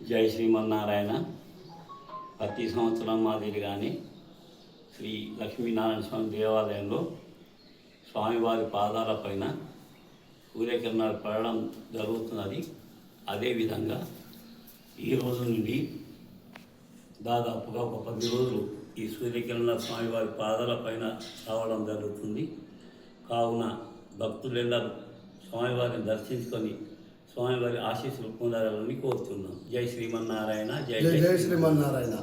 జై శ్రీమన్నారాయణ. ప్రతి సంవత్సరం మాదిరిగానే శ్రీ లక్ష్మీనారాయణ స్వామి దేవాలయంలో స్వామివారి పాదాలపైన సూర్యకిరణాలు పడడం జరుగుతున్నది. అదేవిధంగా ఈ రోజు నుండి దాదాపుగా ఒక 10 రోజులు ఈ సూర్యకిరణాలు స్వామివారి పాదాలపైన రావడం జరుగుతుంది. కావున భక్తులెల్లరూ స్వామివారిని దర్శించుకొని స్వామివారి ఆశీస్సులు పొందాలని కోరుతున్నాం. జై శ్రీమన్నారాయణ. జై జై శ్రీమన్నారాయణ.